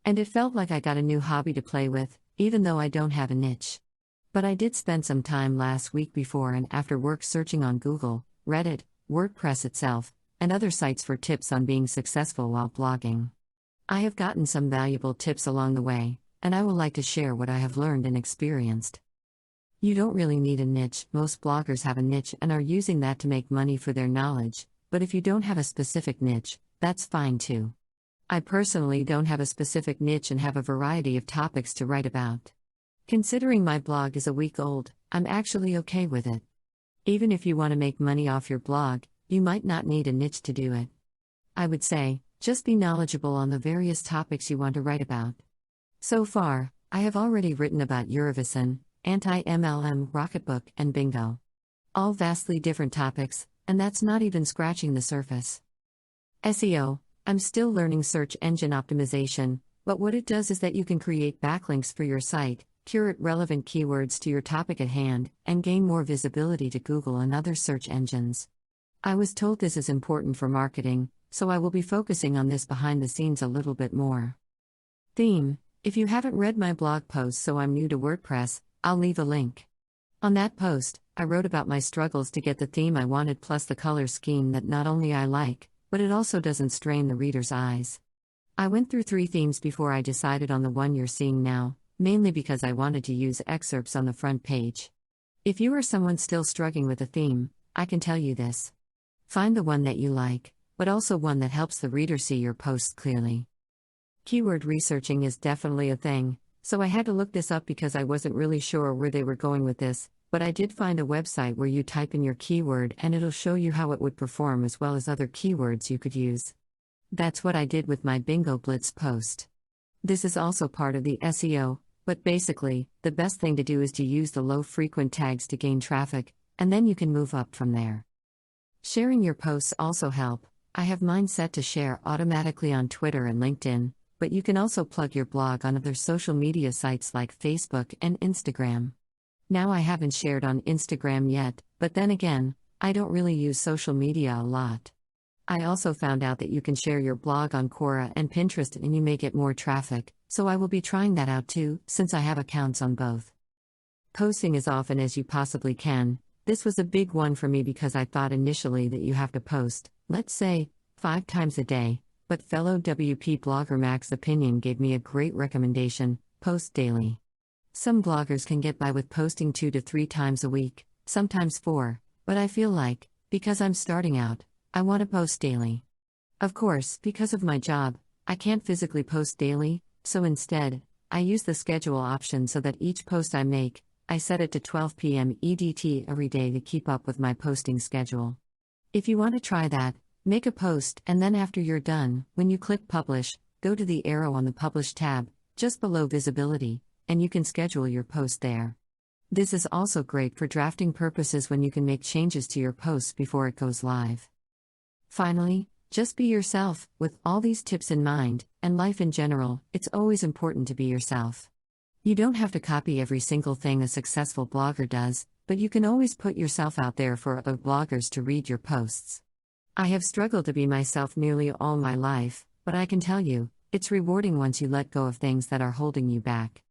And it felt like I got a new hobby to play with, even though I don't have a niche. But I did spend some time last week before and after work searching on Google, Reddit, WordPress itself, and other sites for tips on being successful while blogging. I have gotten some valuable tips along the way, and I would like to share what I have learned and experienced. You don't really need a niche. Most bloggers have a niche and are using that to make money for their knowledge, but if you don't have a specific niche, that's fine too. I personally don't have a specific niche and have a variety of topics to write about. Considering my blog is a week old, I'm actually okay with it. Even if you want to make money off your blog, you might not need a niche to do it. I would say, just be knowledgeable on the various topics you want to write about. So far, I have already written about Eurovision, anti-MLM, Rocketbook, and Bingo. All vastly different topics, and that's not even scratching the surface. SEO, I'm still learning search engine optimization, but what it does is that you can create backlinks for your site, curate relevant keywords to your topic at hand, and gain more visibility to Google and other search engines. I was told this is important for marketing, so I will be focusing on this behind the scenes a little bit more. Theme. If you haven't read my blog post So I'm New to WordPress, I'll leave a link. On that post, I wrote about my struggles to get the theme I wanted plus the color scheme that not only I like, but it also doesn't strain the reader's eyes. I went through 3 themes before I decided on the one you're seeing now, mainly because I wanted to use excerpts on the front page. If you are someone still struggling with a theme, I can tell you this. Find the one that you like, but also one that helps the reader see your posts clearly. Keyword researching is definitely a thing, so I had to look this up because I wasn't really sure where they were going with this, but I did find a website where you type in your keyword and it'll show you how it would perform as well as other keywords you could use. That's what I did with my Bingo Blitz post. This is also part of the SEO, but basically, the best thing to do is to use the low-frequent tags to gain traffic, and then you can move up from there. Sharing your posts also help. I have mine set to share automatically on Twitter and LinkedIn, but you can also plug your blog on other social media sites like Facebook and Instagram. Now I haven't shared on Instagram yet, but then again, I don't really use social media a lot. I also found out that you can share your blog on Quora and Pinterest and you may get more traffic, so I will be trying that out too, since I have accounts on both. Posting as often as you possibly can. This was a big one for me because I thought initially that you have to post, let's say, 5 times a day, but fellow WP blogger Max Opinion gave me a great recommendation: post daily. Some bloggers can get by with posting 2 to 3 times a week, sometimes 4, but I feel like, because I'm starting out, I want to post daily. Of course, because of my job, I can't physically post daily, so instead, I use the schedule option so that each post I make, I set it to 12 p.m. EDT every day to keep up with my posting schedule. If you want to try that, make a post and then after you're done, when you click Publish, go to the arrow on the Publish tab, just below Visibility, and you can schedule your post there. This is also great for drafting purposes when you can make changes to your post before it goes live. Finally, just be yourself. With all these tips in mind, and life in general, it's always important to be yourself. You don't have to copy every single thing a successful blogger does, but you can always put yourself out there for other bloggers to read your posts. I have struggled to be myself nearly all my life, but I can tell you, it's rewarding once you let go of things that are holding you back.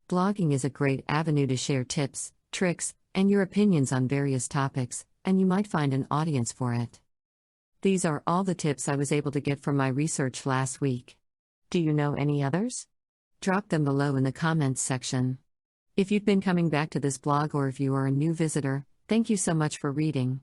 Blogging is a great avenue to share tips, tricks, and your opinions on various topics, and you might find an audience for it. These are all the tips I was able to get from my research last week. Do you know any others? Drop them below in the comments section. If you've been coming back to this blog or if you are a new visitor, thank you so much for reading.